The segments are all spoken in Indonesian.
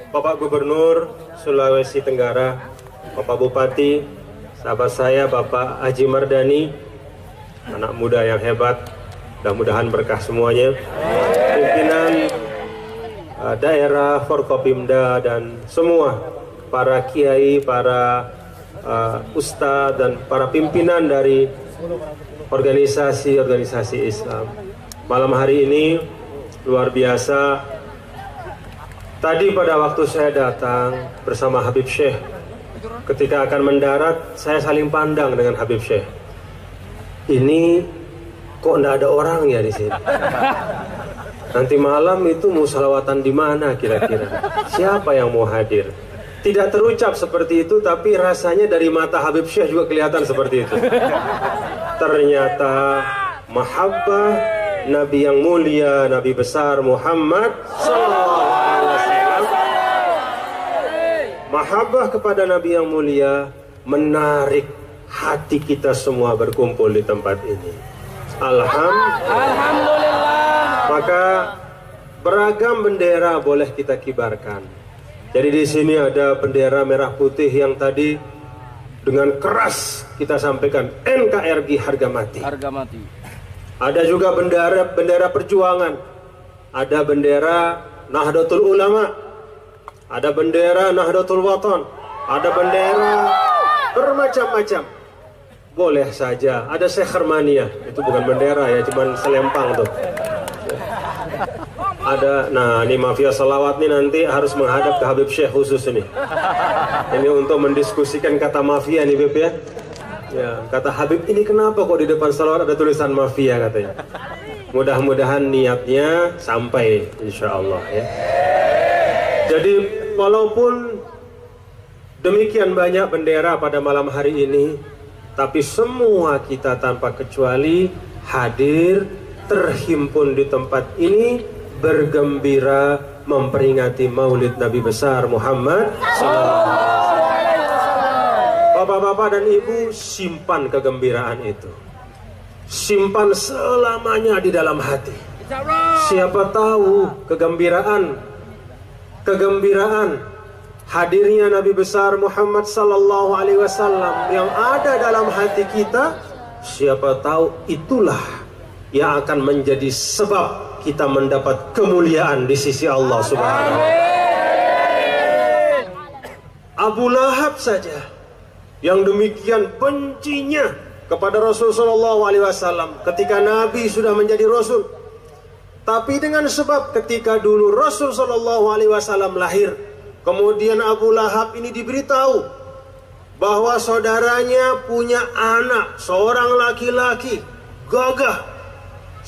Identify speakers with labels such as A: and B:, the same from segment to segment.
A: Bapak Gubernur Sulawesi Tenggara, Bapak Bupati, sahabat saya Bapak Haji Mardani, anak muda yang hebat, mudah-mudahan berkah semuanya. Pimpinan daerah Forkopimda dan semua para kiai, para ustadz dan para pimpinan dari organisasi-organisasi Islam. Malam hari ini luar biasa. Tadi pada waktu saya datang bersama Habib Syekh, ketika akan mendarat, saya saling pandang dengan Habib Syekh. Ini kok enggak ada orang ya di sini? Nanti malam itu musholawatan di mana kira-kira? Siapa yang mau hadir? Tidak terucap seperti itu, tapi rasanya dari mata Habib Syekh juga kelihatan seperti itu. Ternyata mahabbah Nabi yang mulia, Nabi besar Muhammad SAW. Mahabbah kepada Nabi yang mulia menarik hati kita semua berkumpul di tempat ini. Alhamdulillah. Maka beragam bendera boleh kita kibarkan. Jadi di sini ada bendera merah putih yang tadi dengan keras kita sampaikan NKRI harga mati. Harga mati. Ada juga bendera perjuangan. Ada bendera Nahdlatul Ulama. Ada bendera Nahdlatul Watan, ada bendera bermacam-macam. Boleh saja, ada Sekhermania, itu bukan bendera ya, cuman selempang tuh. Ada, nah ini mafia salawat nih nanti harus menghadap ke Habib Syekh khusus ini. Ini untuk mendiskusikan kata mafia nih Beb ya. Ya, kata Habib ini kenapa kok di depan salawat ada tulisan mafia katanya. Mudah-mudahan niatnya sampai insya Allah ya. Jadi walaupun demikian banyak bendera pada malam hari ini, tapi semua kita tanpa kecuali hadir, terhimpun di tempat ini, bergembira memperingati Maulid Nabi besar Muhammad SAW. Bapak-bapak dan ibu, simpan kegembiraan itu. Simpan selamanya di dalam hati. Siapa tahu kegembiraan hadirnya Nabi besar Muhammad sallallahu alaihi wasallam yang ada dalam hati kita, siapa tahu itulah yang akan menjadi sebab kita mendapat kemuliaan di sisi Allah Subhanahu wa Ta'ala. Abu Lahab saja yang demikian bencinya kepada Rasul sallallahu alaihi wasallam ketika Nabi sudah menjadi Rasul. Tapi dengan sebab ketika dulu Rasul sallallahu alaihi wasallam lahir, kemudian Abu Lahab ini diberitahu bahwa saudaranya punya anak, seorang laki-laki gagah.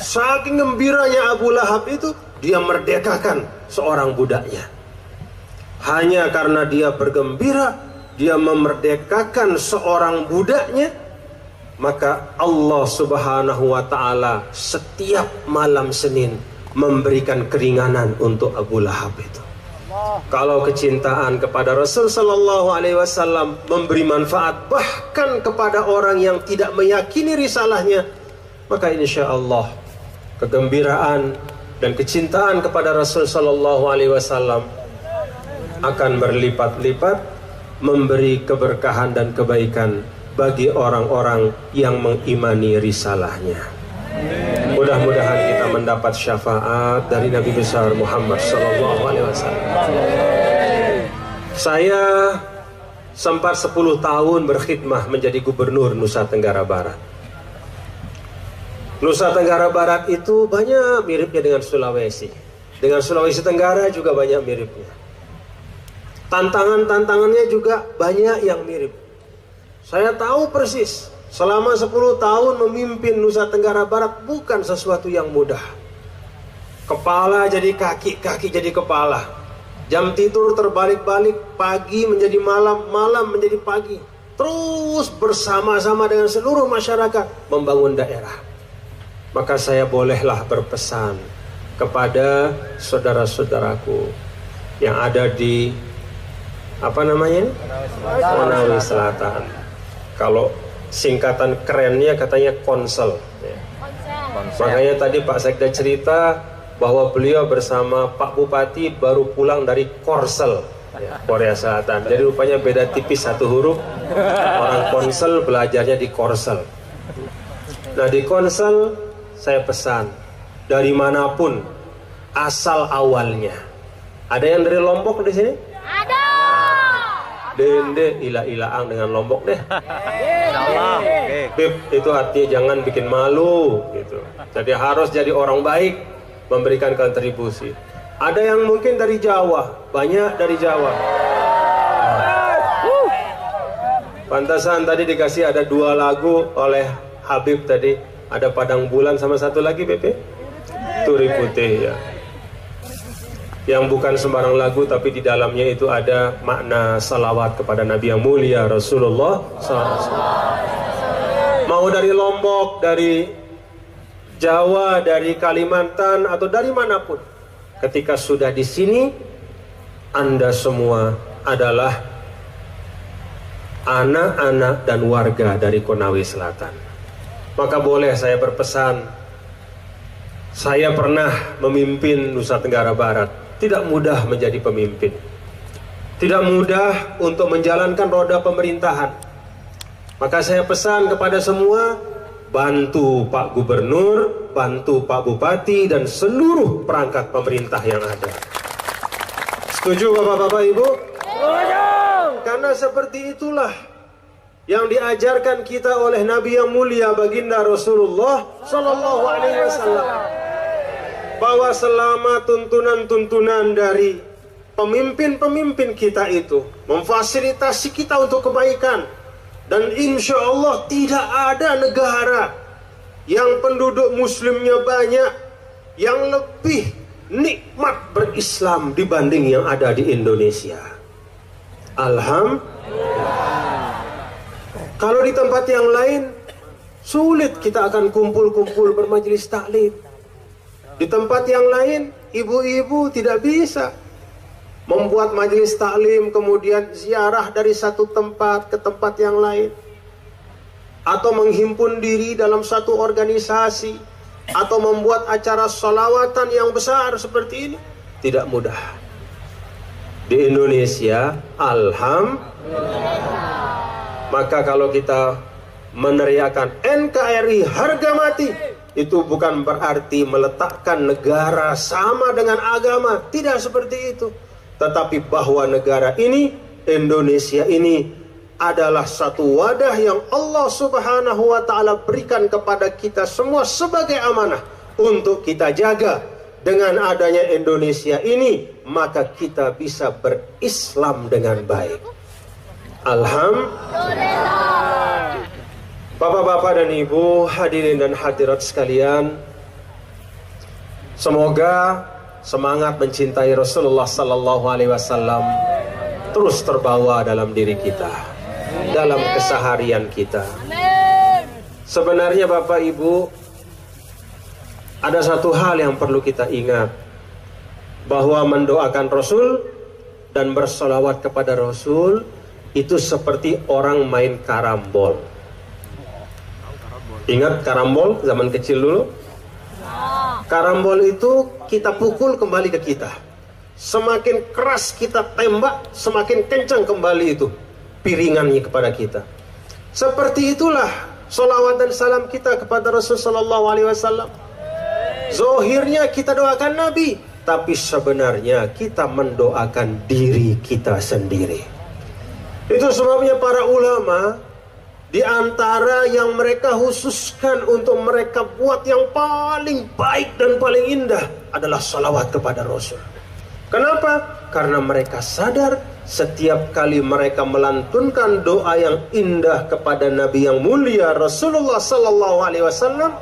A: Saking gembiranya Abu Lahab itu, dia merdekakan seorang budaknya. Hanya karena dia bergembira, dia memerdekakan seorang budaknya, maka Allah Subhanahu wa Ta'ala setiap malam Senin memberikan keringanan untuk Abu Lahab itu. Kalau kecintaan kepada Rasul sallallahu alaihi wasallam memberi manfaat bahkan kepada orang yang tidak meyakini risalahnya, maka insya Allah kegembiraan dan kecintaan kepada Rasul sallallahu alaihi wasallam akan berlipat-lipat memberi keberkahan dan kebaikan bagi orang-orang yang mengimani risalahnya. Mudah-mudahan kita mendapat syafaat dari Nabi besar Muhammad sallallahu alaihi wasallam. Saya sempat 10 tahun berkhidmah menjadi gubernur Nusa Tenggara Barat. Nusa Tenggara Barat itu banyak miripnya dengan Sulawesi. Dengan Sulawesi Tenggara juga banyak miripnya. Tantangannya juga banyak yang mirip. Saya tahu persis, selama 10 tahun memimpin Nusa Tenggara Barat bukan sesuatu yang mudah. Kepala jadi kaki, kaki jadi kepala. Jam tidur terbalik-balik, pagi menjadi malam, malam menjadi pagi. Terus bersama-sama dengan seluruh masyarakat membangun daerah. Maka saya bolehlah berpesan kepada saudara-saudaraku yang ada di Konawe Selatan. Kalau singkatan kerennya katanya Konsel. Makanya tadi Pak Sekda cerita bahwa beliau bersama Pak Bupati baru pulang dari Korsel, Korea Selatan. Jadi rupanya beda tipis satu huruf. Orang Korsel belajarnya di Korsel. Nah, di Korsel saya pesan dari manapun asal awalnya. Ada yang dari Lombok di sini?
B: Ada.
A: Dende ila-ilaang dengan Lombok deh.
C: Insyaallah.
A: Bib, itu artinya jangan bikin malu gitu. Jadi harus jadi orang baik, memberikan kontribusi. Ada yang mungkin dari Jawa, banyak dari Jawa. Pantasan tadi dikasih ada 2 lagu oleh Habib tadi. Ada Padang Bulan sama satu lagi BP Turi Putih ya. Yang bukan sembarang lagu, tapi di dalamnya itu ada makna salawat kepada Nabi yang mulia Rasulullah SAW. Mau dari Lombok, dari Jawa, dari Kalimantan, atau dari manapun, ketika sudah di sini, Anda semua adalah anak-anak dan warga dari Konawe Selatan. Maka boleh saya berpesan, saya pernah memimpin Nusa Tenggara Barat. Tidak mudah menjadi pemimpin, tidak mudah untuk menjalankan roda pemerintahan. Maka saya pesan kepada semua, bantu Pak Gubernur, bantu Pak Bupati, dan seluruh perangkat pemerintah yang ada. Setuju Bapak-Bapak Ibu?
B: Setuju.
A: Karena seperti itulah yang diajarkan kita oleh Nabi yang mulia baginda Rasulullah Sallallahu Alaihi Wasallam, bahwa selama tuntunan-tuntunan dari pemimpin-pemimpin kita itu memfasilitasi kita untuk kebaikan, dan insya Allah tidak ada negara yang penduduk muslimnya banyak yang lebih nikmat berislam dibanding yang ada di Indonesia. Alhamdulillah. Kalau di tempat yang lain sulit kita akan kumpul-kumpul bermajelis taklim. Di tempat yang lain, ibu-ibu tidak bisa membuat majelis taklim, kemudian ziarah dari satu tempat ke tempat yang lain, atau menghimpun diri dalam satu organisasi, atau membuat acara sholawatan yang besar seperti ini. Tidak mudah. Di Indonesia, alhamdulillah. Maka kalau kita meneriakan NKRI harga mati, itu bukan berarti meletakkan negara sama dengan agama. Tidak seperti itu. Tetapi bahwa negara ini, Indonesia ini, adalah satu wadah yang Allah Subhanahu wa Ta'ala berikan kepada kita semua sebagai amanah untuk kita jaga. Dengan adanya Indonesia ini, maka kita bisa berislam dengan baik. Alhamdulillah. Bapak-bapak dan ibu, hadirin dan hadirat sekalian, semoga semangat mencintai Rasulullah Sallallahu Alaihi Wasallam terus terbawa dalam diri kita, dalam keseharian kita. Sebenarnya Bapak Ibu, ada satu hal yang perlu kita ingat, bahwa mendoakan Rasul dan bersolawat kepada Rasul itu seperti orang main karambol. Ingat karambol zaman kecil dulu? Karambol itu kita pukul kembali ke kita. Semakin keras kita tembak, semakin kencang kembali itu piringannya kepada kita. Seperti itulah salawat dan salam kita kepada Rasul Sallallahu Alaihi Wasallam. Zohirnya kita doakan Nabi, tapi sebenarnya kita mendoakan diri kita sendiri. Itu sebabnya para ulama, di antara yang mereka khususkan untuk mereka buat yang paling baik dan paling indah adalah salawat kepada Rasul. Kenapa? Karena mereka sadar setiap kali mereka melantunkan doa yang indah kepada Nabi yang mulia Rasulullah Sallallahu Alaihi Wasallam,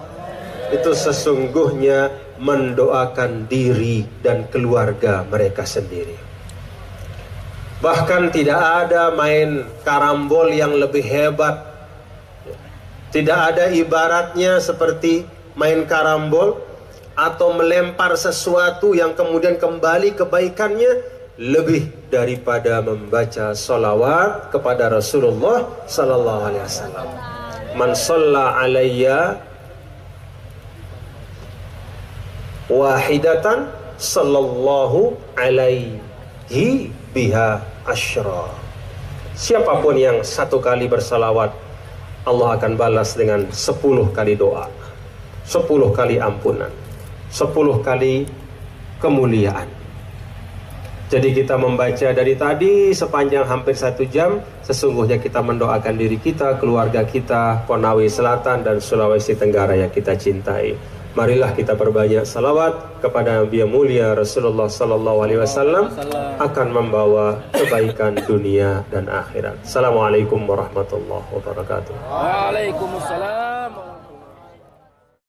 A: itu sesungguhnya mendoakan diri dan keluarga mereka sendiri. Bahkan tidak ada main karambol yang lebih hebat. Tidak ada ibaratnya seperti main karambol atau melempar sesuatu yang kemudian kembali kebaikannya lebih daripada membaca salawat kepada Rasulullah Sallallahu Alaihi Wasallam. Man shalla alayya wahidatan sallallahu alaihi biha asyra. Siapapun yang 1 kali bersalawat, Allah akan balas dengan 10 kali doa, 10 kali ampunan, 10 kali kemuliaan. Jadi kita membaca dari tadi sepanjang hampir 1 jam, sesungguhnya kita mendoakan diri kita, keluarga kita, Konawe Selatan dan Sulawesi Tenggara yang kita cintai. Marilah kita perbanyak salawat kepada Nabi mulia Rasulullah sallallahu alaihi wasallam, akan membawa kebaikan dunia dan akhirat. Assalamualaikum warahmatullahi wabarakatuh.
B: Waalaikumsalam.